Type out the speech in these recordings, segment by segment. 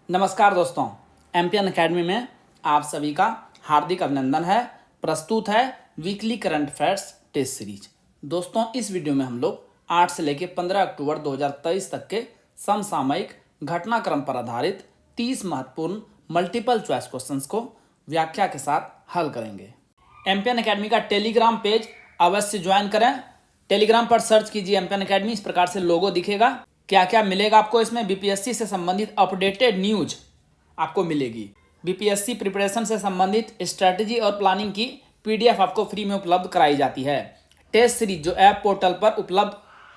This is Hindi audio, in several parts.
नमस्कार दोस्तों, एमपीएन एकेडमी में आप सभी का हार्दिक अभिनंदन है। प्रस्तुत है weekly current affairs test series. दोस्तों, इस वीडियो में हम लोग 8 से लेकर 15 अक्टूबर 2023 तक के समसामयिक घटनाक्रम पर आधारित 30 महत्वपूर्ण मल्टीपल चॉइस क्वेश्चंस को व्याख्या के साथ हल करेंगे। एमपीएन एकेडमी का टेलीग्राम पेज अवश्य ज्वाइन करें। टेलीग्राम पर सर्च कीजिए एमपीएन एकेडमी, इस प्रकार से लोगो दिखेगा। क्या क्या मिलेगा आपको इसमें? बीपीएससी से संबंधित अपडेटेड न्यूज आपको मिलेगी। बीपीएससी प्रिपरेशन से संबंधित स्ट्रेटजी और प्लानिंग की पीडीएफ आपको फ्री में उपलब्ध कराई जाती है। टेस्ट सीरीज जो ऐप पोर्टल पर उपलब्ध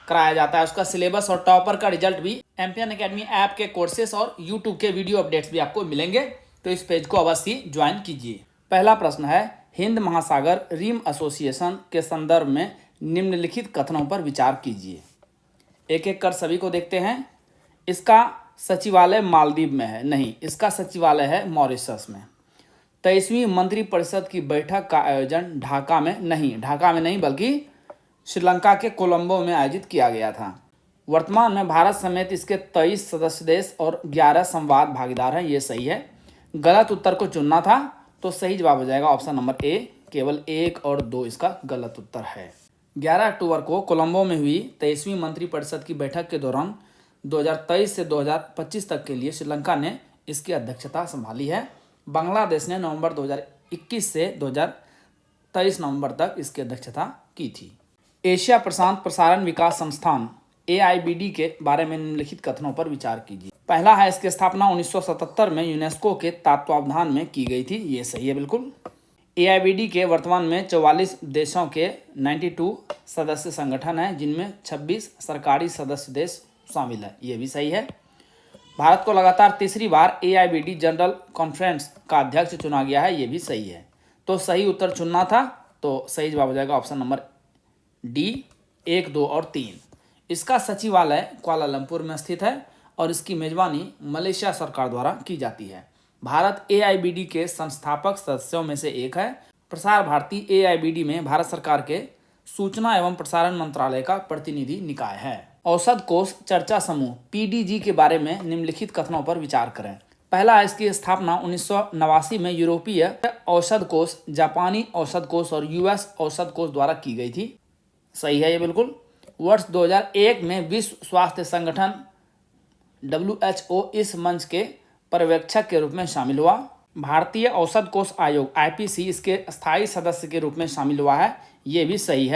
कराया जाता है, उसका सिलेबस और टॉपर का रिजल्ट भी एमपीएन एकेडमी ऐप के कोर्सेस और यूट्यूब के वीडियो अपडेट्स भी आपको मिलेंगे, तो इस पेज को अवश्य ज्वाइन कीजिए। पहला प्रश्न है, हिंद महासागर रिम एसोसिएशन के संदर्भ में निम्नलिखित कथनों पर विचार कीजिए। एक एक कर सभी को देखते हैं। इसका सचिवालय मालदीव में है? नहीं, इसका सचिवालय है मॉरिशस में। 23वीं मंत्रिपरिषद की बैठक का आयोजन ढाका में नहीं बल्कि श्रीलंका के कोलंबो में आयोजित किया गया था। वर्तमान में भारत समेत इसके 23 सदस्य देश और 11 संवाद भागीदार हैं। ये सही है। गलत उत्तर को चुनना था, तो सही जवाब हो जाएगा ऑप्शन नंबर ए। केवल 1 और 2 इसका गलत उत्तर है। 11 अक्टूबर को कोलंबो में हुई 23वीं मंत्रिपरिषद की बैठक के दौरान 2023 से 2025 तक के लिए श्रीलंका ने इसकी अध्यक्षता संभाली है। बांग्लादेश ने नवंबर 2021 से 2023 नवंबर तक इसकी अध्यक्षता की थी। एशिया प्रशांत प्रसारण विकास संस्थान AIBD के बारे में निम्नलिखित कथनों पर विचार कीजिए। पहला है, इसकी स्थापना 1977 में यूनेस्को के तत्वावधान में की गई थी। ये सही है बिल्कुल। AIBD के वर्तमान में 44 देशों के 92 सदस्य संगठन हैं, जिनमें 26 सरकारी सदस्य देश शामिल है। ये भी सही है। भारत को लगातार तीसरी बार AIBD जनरल कॉन्फ्रेंस का अध्यक्ष चुना गया है। ये भी सही है। तो सही उत्तर चुनना था, तो सही जवाब हो जाएगा ऑप्शन नंबर डी। 1, 2 और 3। इसका सचिवालय कुआलालंपुर में स्थित है और इसकी मेजबानी मलेशिया सरकार द्वारा की जाती है। भारत AIBD के संस्थापक सदस्यों में से एक है। प्रसार भारती AIBD में भारत सरकार के सूचना एवं प्रसारण मंत्रालय का प्रतिनिधि निकाय है। औषध कोष चर्चा समूह PDG के बारे में निम्नलिखित कथनों पर विचार करें। पहला, इसकी स्थापना 1989 में यूरोपीय औषध कोष, जापानी औषध कोष और US औषध कोष द्वारा की गई थी। सही है ये बिल्कुल। वर्ष 2001 में विश्व स्वास्थ्य संगठन WHO इस मंच के पर्यवेक्षक के रूप में शामिल हुआ। भारतीय औषध कोष आयोग IPC इसके स्थायी सदस्य के रूप में शामिल हुआ है। ये भी सही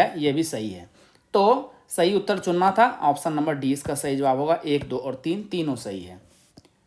है। तो सही उत्तर चुनना था, ऑप्शन नंबर डी इसका सही जवाब होगा। 1, 2 और 3 तीनों सही है।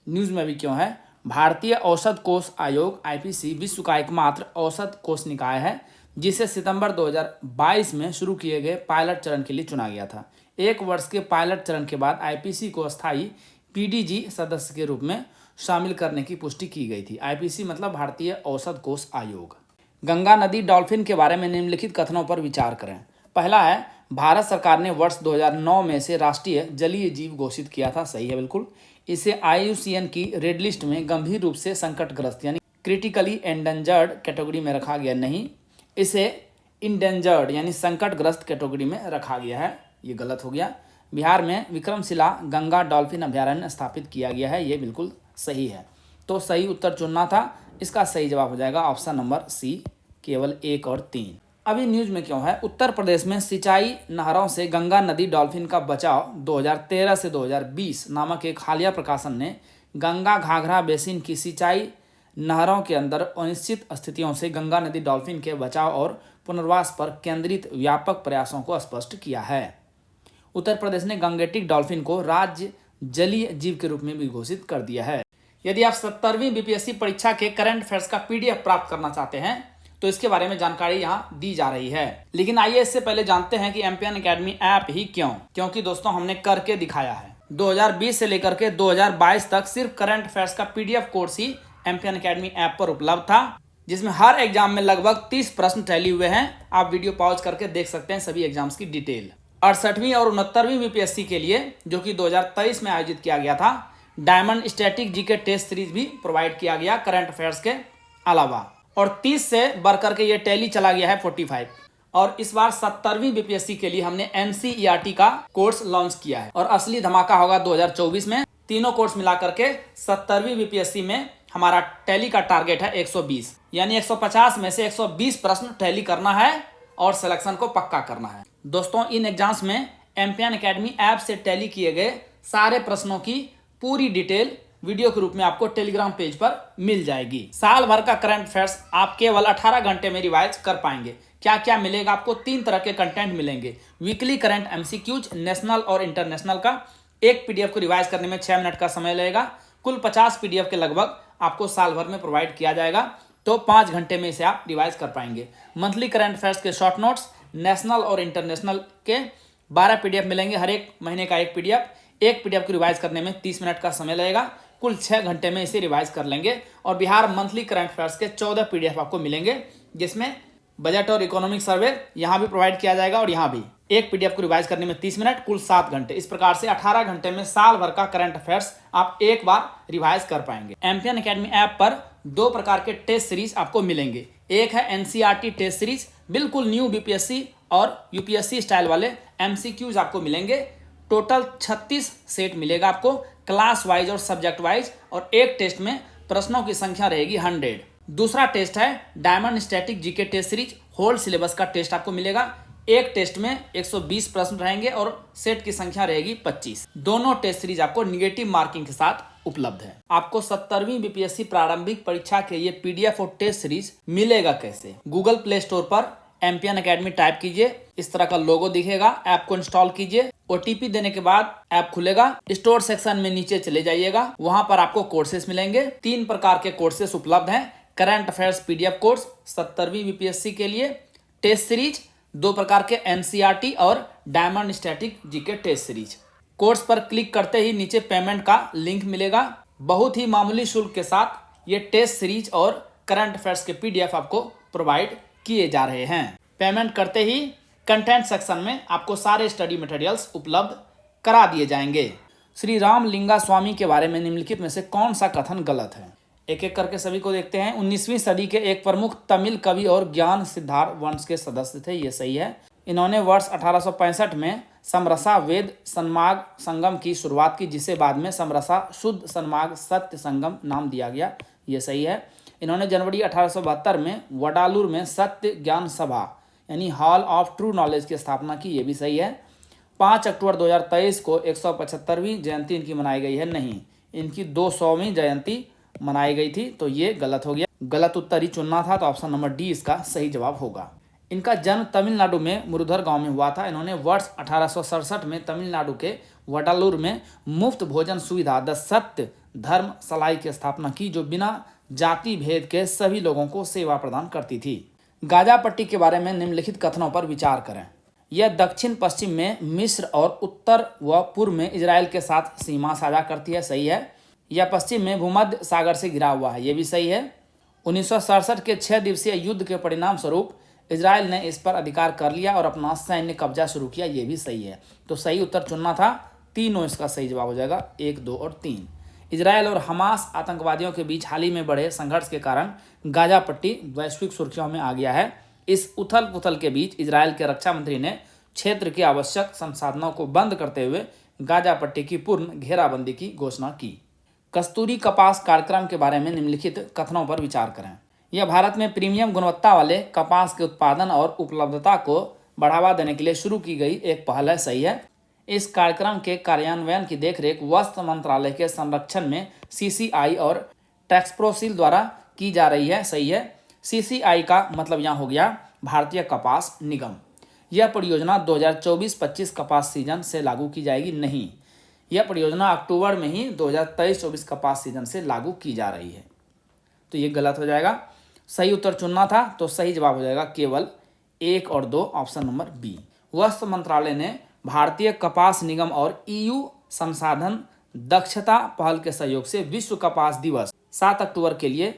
न्यूज़ में भी क्यों है? भारतीय औषध कोष आयोग IPC विश्व का एकमात्र औषध कोष निकाय है, जिसे सितंबर 2022 में शुरू किए गए पायलट चरण के लिए चुना गया था। 1 वर्ष के पायलट चरण के बाद IPC को स्थायी PDG सदस्य के रूप में शामिल करने की पुष्टि की गई थी। IPC मतलब भारतीय औषध कोष आयोग। गंगा नदी डॉल्फिन के बारे में निम्नलिखित कथनों पर विचार करें। पहला है, भारत सरकार ने वर्ष 2009 में से राष्ट्रीय जलीय जीव घोषित किया था। सही है बिल्कुल। इसे IUCN की रेड लिस्ट में गंभीर रूप से संकटग्रस्त यानी क्रिटिकली एंडेंजर्ड कैटेगरी में रखा गया। नहीं, इसे इंडेंजर्ड यानी संकटग्रस्त कैटेगरी में रखा गया है। ये गलत हो गया। बिहार में विक्रमशिला गंगा डॉल्फिन अभ्यारण्य स्थापित किया गया है। ये बिल्कुल सही है। तो सही उत्तर चुनना था। इसका सही जवाब हो जाएगा ऑप्शन नंबर सी। केवल 1 और 3। अभी न्यूज में क्यों है? उत्तर प्रदेश में सिंचाई नहरों से गंगा नदी डॉल्फिन का बचाव 2013 से 2020 नामक एक हालिया प्रकाशन ने गंगा घाघरा बेसिन की सिंचाई नहरों के अंदर अनिश्चित स्थितियों से गंगा नदी डॉल्फिन के बचाव और पुनर्वास पर केंद्रित व्यापक प्रयासों को स्पष्ट किया है। उत्तर प्रदेश ने गंगेटिक डॉल्फिन को राज्य जलीय जीव के रूप में भी घोषित कर दिया है। यदि आप 70वीं BPSC परीक्षा के करंट अफेयर्स का PDF प्राप्त करना चाहते हैं, तो इसके बारे में जानकारी यहाँ दी जा रही है। लेकिन आइए इससे पहले जानते हैं कि एमपीएन एकेडमी ऐप ही क्यों? क्योंकि दोस्तों, हमने करके दिखाया है। 2020 से लेकर के 2022 तक सिर्फ करंट अफेयर्स का PDF कोर्स ही एमपीएन एकेडमी ऐप पर उपलब्ध था, जिसमें हर एग्जाम में लगभग 30 प्रश्न टैली हुए हैं। आप वीडियो पॉज करके देख सकते हैं सभी एग्जाम्स की डिटेल। 68वीं और 69वीं BPSC के लिए, जो कि 2023 में आयोजित किया गया था, diamond static GK test series भी प्रोवाइड किया गया करंट अफेयर्स के अलावा। और 30 से बढ़ करके ये टैली चला गया है 45। और इस बार 70वीं BPSC के लिए हमने NCERT का कोर्स लॉन्च किया है। और असली धमाका होगा 2024 में, तीनों कोर्स मिला करके 70वीं बीपीएससी में हमारा टैली का टारगेट है 120, यानी 150 में से 120 प्रश्न टैली करना है और सिलेक्शन को पक्का करना है। दोस्तों इन एग्जाम्स में एम्पियन एकेडमी ऐप से टैली किए गए सारे प्रश्नों की पूरी डिटेल वीडियो के रूप में आपको टेलीग्राम पेज पर मिल जाएगी। साल भर का करंट अफेयर्स आप केवल 18 घंटे में रिवाइज कर पाएंगे। क्या क्या मिलेगा आपको? 3 तरह के कंटेंट मिलेंगे। वीकली करंट एमसीक्यूज नेशनल और इंटरनेशनल का, एक पीडीएफ को रिवाइज करने में 6 मिनट का समय लगेगा। कुल 50 पीडीएफ के लगभग आपको साल भर में प्रोवाइड किया जाएगा, तो 5 घंटे में इसे आप रिवाइज कर पाएंगे। मंथली करंट अफेयर्स के शॉर्ट नोट्स नेशनल और इंटरनेशनल के 12 पीडीएफ मिलेंगे, हर एक महीने का एक पीडीएफ। एक पीडीएफ को रिवाइज करने में 30 मिनट का समय लगेगा, कुल 6 घंटे में इसे रिवाइज कर लेंगे। और बिहार मंथली करंट अफेयर्स के 14 पीडीएफ आपको मिलेंगे, जिसमें बजट और इकोनॉमिक सर्वे यहाँ भी प्रोवाइड किया जाएगा और यहाँ भी। एक पीडीएफ को रिवाइज करने में 30 मिनट, कुल 7 घंटे। इस प्रकार से 18 घंटे में साल भर का करंट अफेयर्स आप एक बार रिवाइज कर पाएंगे। एम्पियन एकेडमी ऐप पर 2 प्रकार के टेस्ट सीरीज आपको मिलेंगे। एक है एनसीईआरटी टेस्ट सीरीज, बिल्कुल न्यू बीपीएससी और यूपीएससी स्टाइल वाले एमसीक्यूज आपको मिलेंगे। टोटल 36 सेट मिलेगा आपको, क्लास वाइज और सब्जेक्ट वाइज, और एक टेस्ट में प्रश्नों की संख्या रहेगी 100। दूसरा टेस्ट है diamond static GK test series, whole syllabus का टेस्ट आपको मिलेगा। एक टेस्ट में 120 प्रश्न रहेंगे और सेट की संख्या रहेगी 25। दोनों टेस्ट सीरीज आपको निगेटिव मार्किंग के साथ उपलब्ध है। आपको 70वीं बीपीएससी प्रारंभिक परीक्षा के ये पीडीएफ और टेस्ट सीरीज मिलेगा कैसे? गूगल प्ले स्टोर पर एम्पियन एकेडमी टाइप कीजिए, इस तरह का लोगो दिखेगा, ऐप को इंस्टॉल कीजिए। ओटीपी देने के बाद ऐप खुलेगा। स्टोर सेक्शन में नीचे चले जाइएगा, वहां पर आपको कोर्सेस मिलेंगे। 3 प्रकार के कोर्सेस उपलब्ध हैं। करंट अफेयर्स पीडीएफ कोर्स 70वीं बीपीएससी के लिए, टेस्ट सीरीज 2 प्रकार के एनसीईआरटी और diamond static GK test series. Course पर क्लिक करते ही नीचे पेमेंट का लिंक मिलेगा। बहुत ही मामूली शुल्क के साथ ये टेस्ट सीरीज और करंट अफेयर्स के पीडीएफ आपको प्रोवाइड किए जा रहे हैं। पेमेंट करते ही कंटेंट सेक्शन में आपको सारे स्टडी मटेरियल्स उपलब्ध करा दिए जाएंगे। श्री राम लिंगा स्वामी के बारे में निम्नलिखित में से कौन सा कथन गलत है? एक एक करके सभी को देखते हैं। 19वीं सदी के एक प्रमुख तमिल कवि और ज्ञान सिद्धार वंश के सदस्य थे, ये सही है। इन्होंने वर्ष 1865 में समरसा वेद सन्मार्ग संगम की शुरुआत की, जिसे बाद में समरसा शुद्ध सन्मार्ग सत्य संगम नाम दिया गया, ये सही है। इन्होंने जनवरी 1872 में वडालूर में सत्य ज्ञान सभा यानी हॉल ऑफ ट्रू नॉलेज की स्थापना की, ये भी सही है। 5 अक्टूबर 2023 को 175वीं जयंती इनकी मनाई गई है, नहीं, इनकी 200वीं जयंती मनाई गई थी, तो ये गलत हो गया। गलत उत्तर ही चुनना था, तो ऑप्शन नंबर डी इसका सही जवाब होगा। इनका जन्म तमिलनाडु में मुरुधर गांव में हुआ था। इन्होंने वर्ष 1867 में तमिलनाडु के वडालूर में मुफ्त भोजन सुविधा द सत्य धर्म सलाई की स्थापना की, जो बिना जाति भेद के सभी लोगों को सेवा प्रदान करती थी। गाजा पट्टी के बारे में निम्नलिखित कथनों पर विचार करें। यह दक्षिण पश्चिम में मिस्र और उत्तर व पूर्व में इजराइल के साथ सीमा साझा करती है, सही है। यह पश्चिम में भूमध्य सागर से घिरा हुआ है, ये भी सही है। 1967 के 6 दिवसीय युद्ध के परिणाम स्वरूप इजराइल ने इस पर अधिकार कर लिया और अपना सैन्य कब्जा शुरू किया, ये भी सही है। तो सही उत्तर चुनना था, तीनों इसका सही जवाब हो जाएगा, 1, 2 और 3। इजराइल और हमास आतंकवादियों के बीच हाल ही में बढ़े संघर्ष के कारण गाजा पट्टी वैश्विक सुर्खियों में आ गया है। इस उथल पुथल के बीच इजराइल के रक्षा मंत्री ने क्षेत्र के आवश्यक संसाधनों को बंद करते हुए गाजा पट्टी की पूर्ण घेराबंदी की घोषणा की। कस्तूरी कपास कार्यक्रम के बारे में निम्नलिखित कथनों पर विचार करें। यह भारत में प्रीमियम गुणवत्ता वाले कपास के उत्पादन और उपलब्धता को बढ़ावा देने के लिए शुरू की गई एक पहल है, सही है। इस कार्यक्रम के कार्यान्वयन की देखरेख वस्त्र मंत्रालय के संरक्षण में सीसीआई और टैक्सप्रोसिल द्वारा की जा रही है, सही है। सीसीआई का मतलब यहाँ हो गया भारतीय कपास निगम। यह परियोजना 2024-25 कपास सीजन से लागू की जाएगी, नहीं, यह परियोजना अक्टूबर में ही 2023-24 कपास सीजन से लागू की जा रही है, तो ये गलत हो जाएगा। सही उत्तर चुनना था, तो सही जवाब हो जाएगा केवल 1 और 2, ऑप्शन नंबर बी। वस्त्र मंत्रालय ने भारतीय कपास निगम और ईयू संसाधन दक्षता पहल के सहयोग से विश्व कपास दिवस 7 अक्टूबर के लिए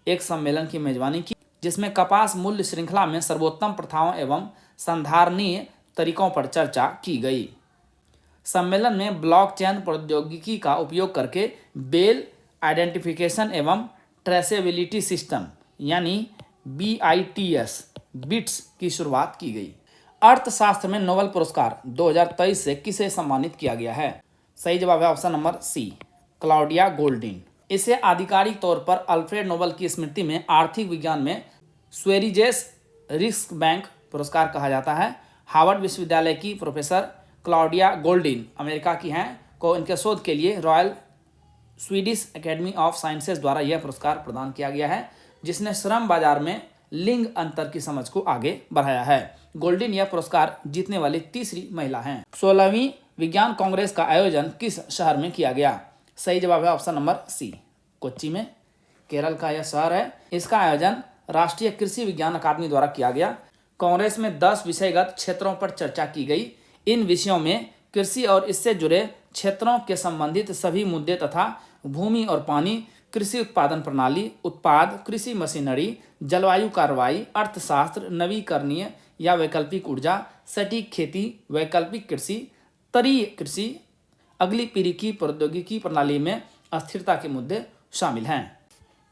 एक सम्मेलन की मेजबानी की, जिसमें कपास मूल्य श्रृंखला में सर्वोत्तम प्रथाओं एवं संधारणीय तरीकों पर चर्चा की गई। सम्मेलन में ब्लॉकचेन प्रौद्योगिकी का उपयोग करके बेल आइडेंटिफिकेशन एवं ट्रेसेबिलिटी सिस्टम यानी BITS बिट्स की शुरुआत की गई। अर्थशास्त्र में नोबेल पुरस्कार 2023 से किसे सम्मानित किया गया है? सही जवाब है option number C, Claudia Goldin. इसे आधिकारिक तौर पर अल्फ्रेड नोबेल की स्मृति में आर्थिक विज्ञान में स्वेरिजेस रिस्क बैंक पुरस्कार कहा जाता है। हार्वर्ड विश्वविद्यालय की प्रोफेसर क्लाउडिया गोल्डिन अमेरिका की हैं, को इनके शोध के लिए royal Swedish academy of sciences द्वारा यह पुरस्कार प्रदान किया गया है, जिसने श्रम बाजार में लिंग अंतर की समझ को आगे बढ़ाया है। गोल्डिन यह पुरस्कार जीतने वाली तीसरी महिला हैं। 16वीं विज्ञान कांग्रेस का आयोजन किस शहर में किया गया? सही जवाब है ऑप्शन नंबर सी, कोच्चि में। केरल का यह शहर है। इसका आयोजन राष्ट्रीय कृषि विज्ञान अकादमी द्वारा किया गया। कांग्रेस में 10 विषयगत क्षेत्रों पर चर्चा की गई। इन विषयों में कृषि और इससे जुड़े क्षेत्रों के संबंधित सभी मुद्दे तथा भूमि और पानी, कृषि उत्पादन प्रणाली, उत्पाद, कृषि मशीनरी, जलवायु कार्रवाई, अर्थशास्त्र, नवीकरणीय या वैकल्पिक ऊर्जा, सटीक खेती, वैकल्पिक कृषि, तटीय कृषि, अगली पीढ़ी की प्रौद्योगिकी प्रणाली में अस्थिरता के मुद्दे शामिल हैं।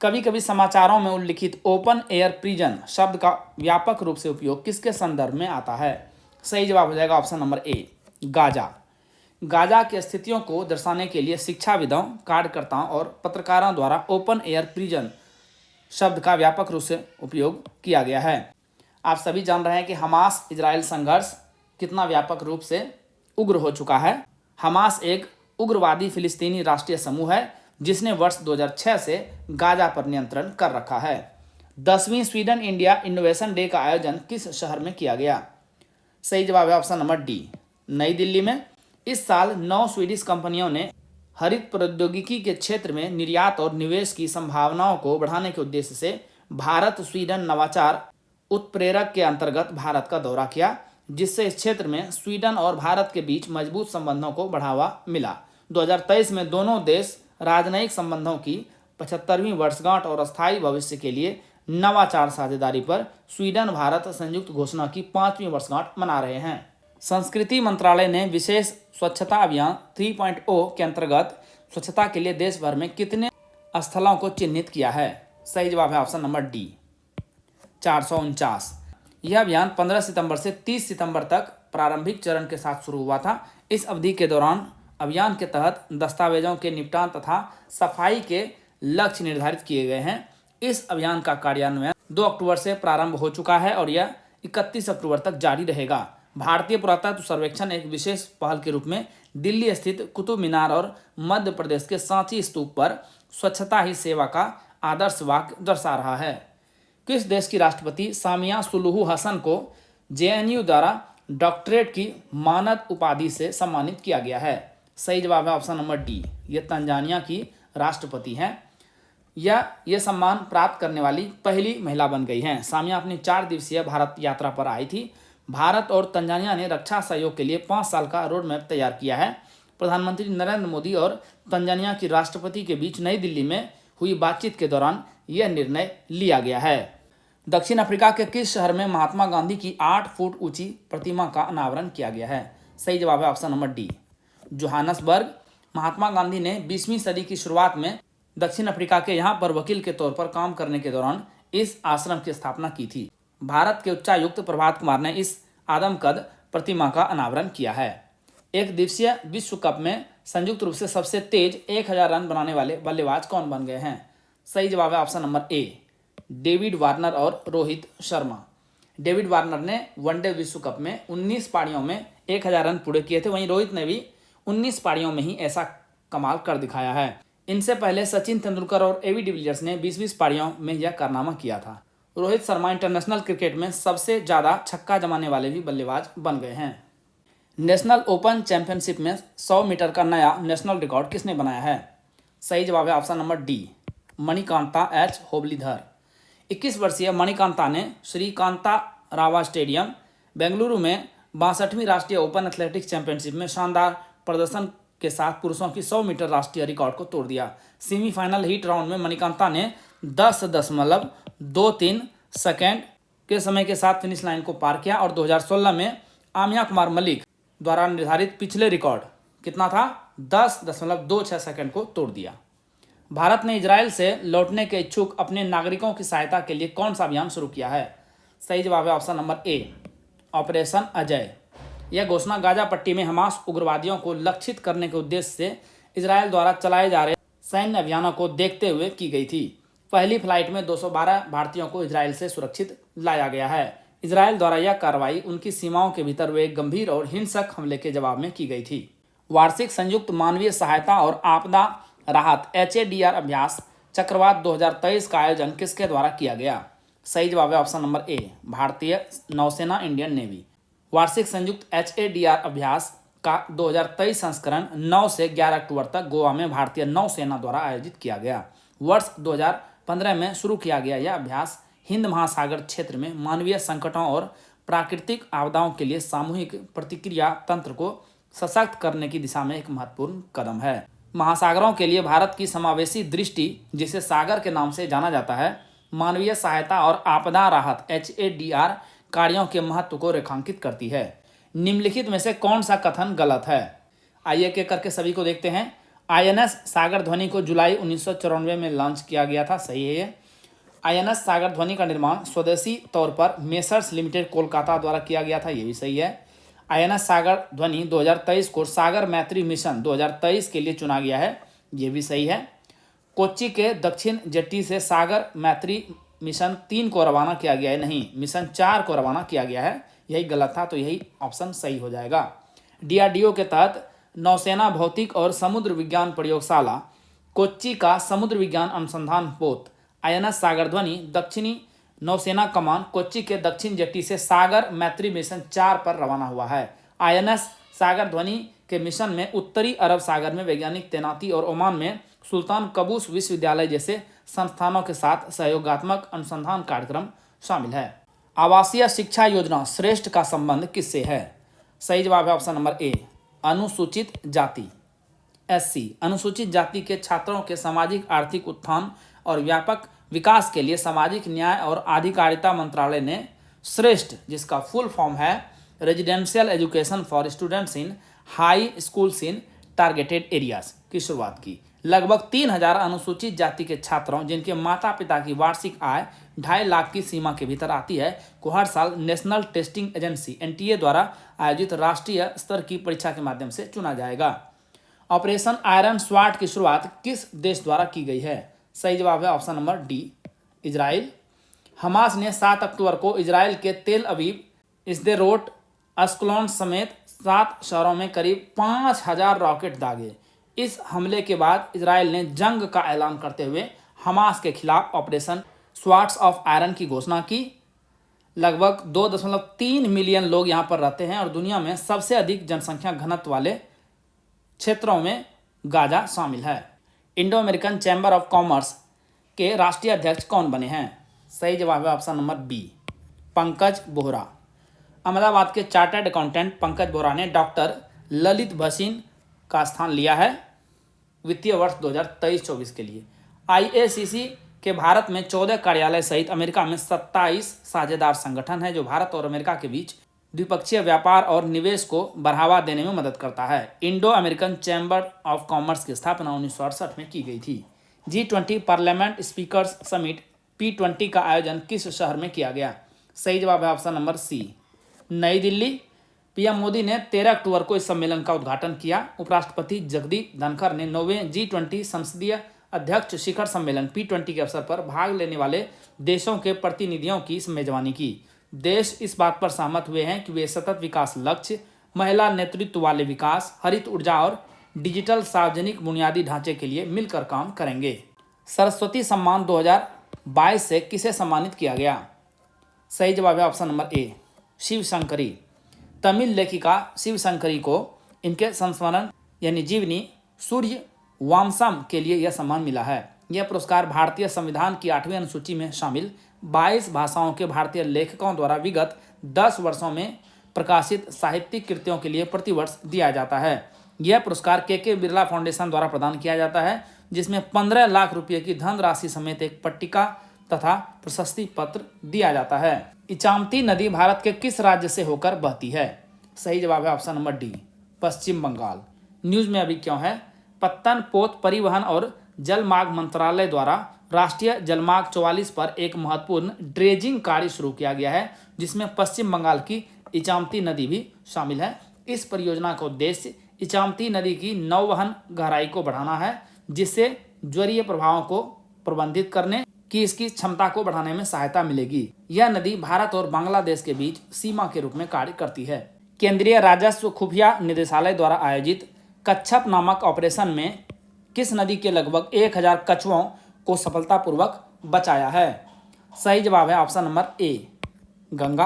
कभी कभी समाचारों में उल्लिखित ओपन एयर प्रिजन शब्द का व्यापक रूप से उपयोग किसके संदर्भ में आता है? सही जवाब हो जाएगा ऑप्शन नंबर ए, गाजा। गाजा की स्थितियों को दर्शाने के लिए शिक्षाविदों, कार्यकर्ताओं और पत्रकारों द्वारा ओपन एयर प्रिजन शब्द का व्यापक रूप से उपयोग किया गया है। आप सभी जान रहे हैं कि हमास इजराइल संघर्ष कितना व्यापक रूप से उग्र हो चुका है। हमास एक उग्रवादी फिलिस्तीनी राष्ट्रीय समूह है जिसने वर्ष 2006 से गाजा पर नियंत्रण कर रखा है। 10वीं स्वीडन इंडिया इनोवेशन डे का आयोजन किस शहर में किया गया? सही जवाब है ऑप्शन नंबर डी, नई दिल्ली में। इस साल 9 स्वीडिश कंपनियों ने हरित प्रौद्योगिकी के क्षेत्र में निर्यात और निवेश की संभावनाओं को बढ़ाने के उद्देश्य से भारत स्वीडन नवाचार उत्प्रेरक के अंतर्गत भारत का दौरा किया, जिससे इस क्षेत्र में स्वीडन और भारत के बीच मजबूत संबंधों को बढ़ावा मिला। 2023 में दोनों देश राजनयिक संबंधों की 75वीं वर्षगांठ और अस्थायी भविष्य के लिए नवाचार साझेदारी पर स्वीडन भारत संयुक्त घोषणा की 5वीं वर्षगांठ मना रहे हैं। संस्कृति मंत्रालय ने विशेष स्वच्छता अभियान 3.0 के अंतर्गत स्वच्छता के लिए देश भर में कितने स्थलों को चिन्हित किया है? सही जवाब है ऑप्शन नंबर डी, 449। यह अभियान 15 सितंबर से 30 सितंबर तक प्रारंभिक चरण के साथ शुरू हुआ था। इस अवधि के दौरान अभियान के तहत दस्तावेजों के निपटान तथा सफाई के लक्ष्य निर्धारित किए गए हैं। इस अभियान का कार्यान्वयन 2 अक्टूबर से प्रारंभ हो चुका है और यह 31 अक्टूबर तक जारी रहेगा। भारतीय पुरातत्व सर्वेक्षण एक विशेष पहल के रूप में दिल्ली स्थित कुतुब मीनार और मध्य प्रदेश के सांची स्तूप पर स्वच्छता ही सेवा का आदर्श वाक्य दर्शा रहा है। किस देश की राष्ट्रपति सामिया सुलूहू हसन को जेएनयू द्वारा डॉक्टरेट की मानद उपाधि से सम्मानित किया गया है? सही जवाब है ऑप्शन नंबर डी, ये तंजानिया की राष्ट्रपति हैं। यह सम्मान प्राप्त करने वाली पहली महिला बन गई हैं। सामिया अपनी 4 दिवसीय भारत यात्रा पर आई थी। भारत और तंजानिया ने रक्षा सहयोग के लिए 5 साल का रोड मैप तैयार किया है। प्रधानमंत्री नरेंद्र मोदी और तंजानिया की राष्ट्रपति के बीच नई दिल्ली में हुई बातचीत के दौरान यह निर्णय लिया गया है। दक्षिण अफ्रीका के किस शहर में महात्मा गांधी की 8 फुट ऊंची प्रतिमा का अनावरण किया गया है? सही जवाब है option number D, Johannesburg. Mahatma Gandhi ने 20वीं सदी की शुरुआत में दक्षिण अफ्रीका के यहाँ पर वकील के तौर पर काम करने के दौरान इस आश्रम की स्थापना की थी। भारत के उच्चायुक्त प्रभात कुमार ने इस आदमकद प्रतिमा का अनावरण किया है। एक दिवसीय विश्व कप में संयुक्त रूप से सबसे तेज 1000 रन बनाने वाले बल्लेबाज कौन बन गए हैं? सही जवाब है ऑप्शन नंबर ए, डेविड वार्नर और रोहित शर्मा। डेविड वार्नर ने वनडे विश्व कप में 19 पारियों में 1000 रन पूरे किए थे। वहीं रोहित ने भी 19 पारियों में ही ऐसा कमाल कर दिखाया है। इनसे पहले सचिन तेंदुलकर और एबी डिविलियर्स ने 20-20 पारियों में यह कारनामा किया था। रोहित शर्मा इंटरनेशनल क्रिकेट में सबसे ज़्यादा छक्का जमाने वाले भी बल्लेबाज बन गए हैं। नेशनल ओपन चैंपियनशिप में 100 मीटर का नया नेशनल रिकॉर्ड किसने बनाया है? सही जवाब है option number D, Manikanta H Hobalidhar. 21 वर्षीय मणिकांता ने श्रीकांता रावा स्टेडियम बेंगलुरु में 62वीं राष्ट्रीय ओपन एथलेटिक्स चैंपियनशिप में शानदार प्रदर्शन के साथ पुरुषों की 100 मीटर राष्ट्रीय रिकॉर्ड को तोड़ दिया। सेमीफाइनल हीट राउंड में मणिकांता ने 10.23 सेकेंड के समय के साथ फिनिश लाइन को पार किया और 2016 में आमिया कुमार मलिक द्वारा निर्धारित पिछले रिकॉर्ड कितना था 10.26 सेकेंड को तोड़ दिया। भारत ने इजराइल से लौटने के इच्छुक अपने नागरिकों की सहायता के लिए कौन सा अभियान शुरू किया है? सही जवाब है ऑप्शन नंबर ए, ऑपरेशन अजय। यह घोषणा गाजा पट्टी में हमास उग्रवादियों को लक्षित करने के उद्देश्य से इजराइल द्वारा चलाए जा रहे सैन्य अभियानों को देखते हुए की गई थी। पहली फ्लाइट में 212 भारतीयों को इजराइल से सुरक्षित लाया गया है। इजराइल द्वारा यह कार्रवाई उनकी सीमाओं के भीतर हुए एक गंभीर और हिंसक हमले के जवाब में की गई थी। वार्षिक संयुक्त मानवीय सहायता और आपदा राहत HADR अभ्यास चक्रवात 2023 का आयोजन किसके द्वारा किया गया? सही जवाब है ऑप्शन नंबर ए, भारतीय नौसेना, इंडियन नेवी। वार्षिक संयुक्त HADR अभ्यास का 2023 संस्करण 9 से 11 अक्टूबर तक गोवा में भारतीय नौसेना द्वारा आयोजित किया गया। वर्ष 2015 में शुरू किया गया यह अभ्यास हिंद महासागर क्षेत्र में मानवीय संकटों और प्राकृतिक आपदाओं के लिए सामूहिक प्रतिक्रिया तंत्र को सशक्त करने की दिशा में एक महत्वपूर्ण कदम है। महासागरों के लिए भारत की समावेशी दृष्टि, जिसे सागर के नाम से जाना जाता है, मानवीय सहायता और आपदा राहत HADR कार्यों के महत्व को रेखांकित करती है। निम्नलिखित में से कौन सा कथन गलत है? आइए एक एक करके सभी को देखते हैं। INS सागर ध्वनि को जुलाई 1994 में लॉन्च किया गया था, सही है ये। INS सागर ध्वनि का निर्माण स्वदेशी तौर पर मेसर्स लिमिटेड कोलकाता द्वारा किया गया था, ये भी सही है। INS सागर ध्वनि 2023 को सागर मैत्री मिशन 2023 के लिए चुना गया है, ये भी सही है। कोच्चि के दक्षिण जेट्टी से सागर मैत्री मिशन 3 को रवाना किया गया है, नहीं, मिशन 4 को रवाना किया गया है, यही गलत था, तो यही ऑप्शन सही हो जाएगा। DRDO के तहत नौसेना भौतिक और समुद्र विज्ञान प्रयोगशाला कोच्चि का समुद्र विज्ञान अनुसंधान पोत INS सागर ध्वनि दक्षिणी नौसेना कमान कोच्चि के दक्षिण जेट्टी से सागर मैत्री मिशन 4 पर रवाना हुआ है। INS सागर ध्वनि के मिशन में उत्तरी अरब सागर में वैज्ञानिक तैनाती और ओमान में सुल्तान कबूस विश्वविद्यालय जैसे संस्थानों के साथ सहयोगात्मक अनुसंधान कार्यक्रम शामिल है। आवासीय शिक्षा योजना श्रेष्ठ का संबंध किससे है? सही जवाब है ऑप्शन नंबर ए, अनुसूचित जाति SC। अनुसूचित जाति के छात्रों के सामाजिक आर्थिक उत्थान और व्यापक विकास के लिए सामाजिक न्याय और आधिकारिता मंत्रालय ने श्रेष्ठ, जिसका फुल फॉर्म है residential education for students in high schools in targeted areas की शुरुआत की। लगभग 3000 अनुसूचित जाति के छात्रों जिनके माता पिता की वार्षिक आय 2.5 लाख की सीमा के भीतर आती है को हर साल नेशनल टेस्टिंग एजेंसी NTA द्वारा आयोजित राष्ट्रीय स्तर की परीक्षा के माध्यम से चुना जाएगा। ऑपरेशन आयरन स्वाट की शुरुआत किस देश द्वारा की गई है? सही जवाब है option number D, Israel. Hamas ने 7 अक्टूबर को इजराइल के तेल अवीव, इस्देरोट, अस्कलोन समेत 7 शहरों में करीब 5000 रॉकेट दागे। इस हमले के बाद इजराइल ने जंग का ऐलान करते हुए हमास के खिलाफ ऑपरेशन स्वाट्स ऑफ आयरन की घोषणा की। लगभग 2.3 मिलियन लोग यहाँ पर रहते हैं और दुनिया में सबसे अधिक जनसंख्या घनत्व वाले क्षेत्रों में गाजा शामिल है। Indo American chamber of commerce के राष्ट्रीय अध्यक्ष कौन बने हैं? सही जवाब है option number B, Pankaj Bohra. Ahmedabad के चार्टर्ड अकाउंटेंट पंकज बोहरा ने डॉक्टर ललित भसीन का स्थान लिया है वित्तीय वर्ष 2023-24 के लिए। IACC के भारत में 14 कार्यालय सहित अमेरिका में 27 साझेदार संगठन है जो भारत और अमेरिका के बीच द्विपक्षीय व्यापार और निवेश को बढ़ावा देने में मदद करता है। Indo American chamber of commerce की स्थापना 1968 में की गई थी। G20 parliament speakers summit P20 का आयोजन किस शहर में किया गया? सही जवाब है ऑप्शन नंबर सी, नई दिल्ली। PM मोदी ने 13 अक्टूबर को इस सम्मेलन का उद्घाटन किया। उपराष्ट्रपति जगदीप धनखड़ ने 9वें G20 संसदीय अध्यक्ष शिखर सम्मेलन P20 के अवसर पर भाग लेने वाले देशों के प्रतिनिधियों की मेजबानी की। देश इस बात पर सहमत हुए हैं कि वे सतत विकास लक्ष्य, महिला नेतृत्व वाले विकास, हरित ऊर्जा और डिजिटल सार्वजनिक बुनियादी ढांचे के लिए मिलकर काम करेंगे। सरस्वती सम्मान 2022 से किसे सम्मानित किया गया? सही जवाब है option number A, Shiv Shankari. Tamil लेखिका शिव शंकरी को इनके संस्मरण यानी जीवनी सूर्य वामसम के लिए यह सम्मान मिला है। यह पुरस्कार भारतीय संविधान की 8वीं अनुसूची में शामिल 22 भाषाओं के भारतीय लेखकों द्वारा विगत 10 वर्षों में प्रकाशित साहित्यिक कृतियों के लिए प्रतिवर्ष दिया जाता है। यह पुरस्कार KK बिरला फाउंडेशन द्वारा प्रदान किया जाता है, जिसमें 15 लाख रुपये की धनराशि समेत एक पट्टिका तथा प्रशस्ति पत्र दिया जाता है। इचामती नदी भारत के किस राज्य से होकर बहती है? सही जवाब है ऑप्शन नंबर डी, पश्चिम बंगाल। न्यूज में अभी क्यों है? पत्तन पोत परिवहन और जलमार्ग मंत्रालय द्वारा राष्ट्रीय जलमार्ग 44 पर एक महत्वपूर्ण ड्रेजिंग कार्य शुरू किया गया है, जिसमें पश्चिम बंगाल की इचामती नदी भी शामिल है। इस परियोजना का उद्देश्य इचामती नदी की नौवहन गहराई को बढ़ाना है, जिससे ज्वरीय प्रभावों को प्रबंधित करने की इसकी क्षमता को बढ़ाने में सहायता मिलेगी। यह नदी भारत और बांग्लादेश के बीच सीमा के रूप में कार्य करती है। केंद्रीय राजस्व खुफिया निदेशालय द्वारा आयोजित कच्छप नामक ऑपरेशन में किस नदी के लगभग 1000 कछुओं को सफलतापूर्वक बचाया है? सही जवाब है ऑप्शन नंबर ए, गंगा।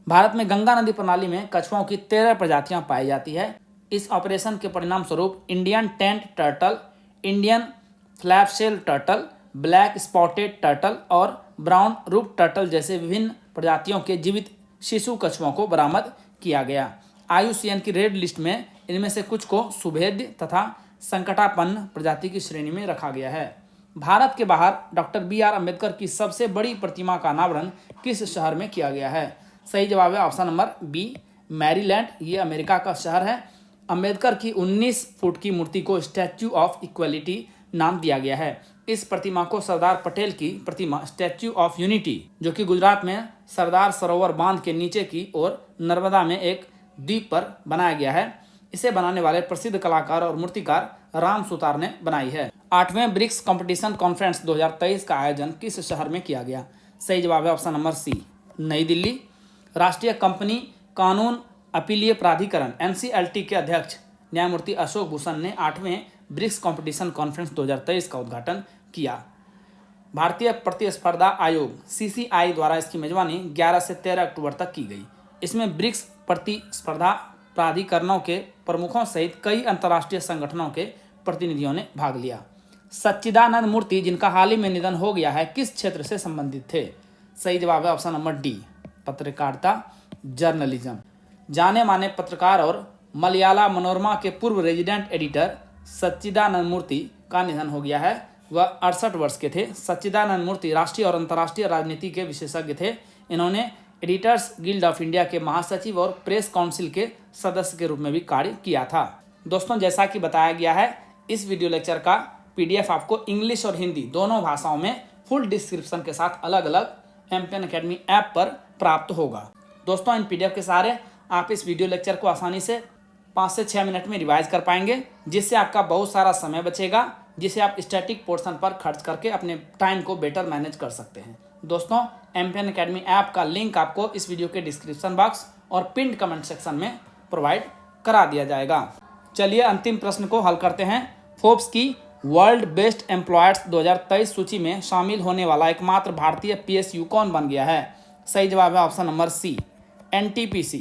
भारत में गंगा नदी प्रणाली में कछुओं की 13 प्रजातियां पाई जाती है। इस ऑपरेशन के परिणाम स्वरूप Indian tent turtle, Indian flapshell turtle, black spotted turtle और ब्राउन रूप टर्टल जैसे विभिन्न प्रजातियों के जीवित शिशु कछुओं को बरामद किया गया। IUCN की रेड लिस्ट में इनमें से कुछ को सुभेद्य तथा संकटापन्न प्रजाति की श्रेणी में रखा गया है। भारत के बाहर डॉक्टर BR अम्बेडकर की सबसे बड़ी प्रतिमा का अनावरण किस शहर में किया गया है? सही जवाब है ऑप्शन नंबर बी, मैरीलैंड। ये अमेरिका का शहर है। अम्बेडकर की 19 फुट की मूर्ति को स्टैच्यू ऑफ इक्वलिटी नाम दिया गया है। इस प्रतिमा को सरदार पटेल की प्रतिमा स्टैच्यू ऑफ यूनिटी, जो कि गुजरात में सरदार सरोवर बांध के नीचे की ओर नर्मदा में एक द्वीप पर बनाया गया है। इसे बनाने वाले प्रसिद्ध कलाकार और मूर्तिकार राम सुतार ने बनाई है। 8वें ब्रिक्स कंपटीशन कॉन्फ्रेंस 2023 का आयोजन किस शहर में किया गया? सही जवाब है ऑप्शन नंबर सी, नई दिल्ली। राष्ट्रीय कंपनी कानून अपीलीय प्राधिकरण NCLT के अध्यक्ष न्यायमूर्ति अशोक भूषण ने 8वें ब्रिक्स कंपटीशन कॉन्फ्रेंस 2023 का उद्घाटन किया। भारतीय प्रतिस्पर्धा आयोग CCI द्वारा इसकी मेजबानी 11 से 13 अक्टूबर तक की गई। इसमें ब्रिक्स प्रतिस्पर्धा प्राधिकरणों के प्रमुखों सहित कई अंतर्राष्ट्रीय संगठनों के प्रतिनिधियों ने भाग लिया। सच्चिदानंद मूर्ति, जिनका हाल ही में निधन हो गया है, किस क्षेत्र से संबंधित थे? सही जवाब है ऑप्शन नंबर डी, पत्रकारिता, जर्नलिज्म। जाने माने पत्रकार और मलयाला मनोरमा के पूर्व रेजिडेंट एडिटर सच्चिदानंद मूर्ति का निधन हो गया है। वह 68 वर्ष के थे। सच्चिदानंद मूर्ति राष्ट्रीय और अंतर्राष्ट्रीय राजनीति के विशेषज्ञ थे। इन्होंने एडिटर्स गिल्ड ऑफ इंडिया के महासचिव और प्रेस काउंसिल के सदस्य के रूप में भी कार्य किया था। दोस्तों, जैसा कि बताया गया है, इस वीडियो लेक्चर का PDF आपको इंग्लिश और हिंदी दोनों भाषाओं में फुल डिस्क्रिप्शन के साथ अलग अलग एमपीएन अकेडमी ऐप पर प्राप्त होगा। दोस्तों, इन PDF के सहारे आप इस वीडियो लेक्चर को आसानी से 5 से 6 मिनट में रिवाइज कर पाएंगे, जिससे आपका बहुत सारा समय बचेगा, जिसे आप स्टैटिक पोर्शन पर खर्च करके अपने टाइम को बेटर मैनेज कर सकते हैं। दोस्तों, एमपीएन अकेडमी ऐप का लिंक आपको इस वीडियो के डिस्क्रिप्शन बॉक्स और पिन्ड कमेंट सेक्शन में प्रोवाइड करा दिया जाएगा। चलिए अंतिम प्रश्न को हल करते हैं। फोर्ब्स की वर्ल्ड बेस्ट एम्प्लॉयर्स 2023 सूची में शामिल होने वाला एकमात्र भारतीय PSU कौन बन गया है? सही जवाब है option number C, NTPC।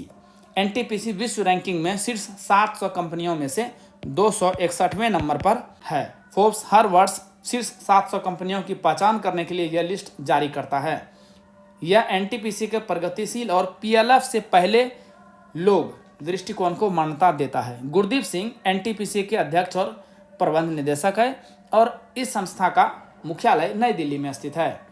NTPC विश्व रैंकिंग में शीर्ष 700 कंपनियों में से 261वें नंबर पर है। फोर्ब्स हर वर्ष शीर्ष 700 कंपनियों की पहचान करने के लिए यह लिस्ट जारी करता है। यह NTPC के प्रगतिशील और PLF से पहले लोग दृष्टिकोण को मान्यता देता है। गुरदीप सिंह NTPC के अध्यक्ष और प्रबंध निदेशक है और इस संस्था का मुख्यालय नई दिल्ली में स्थित है।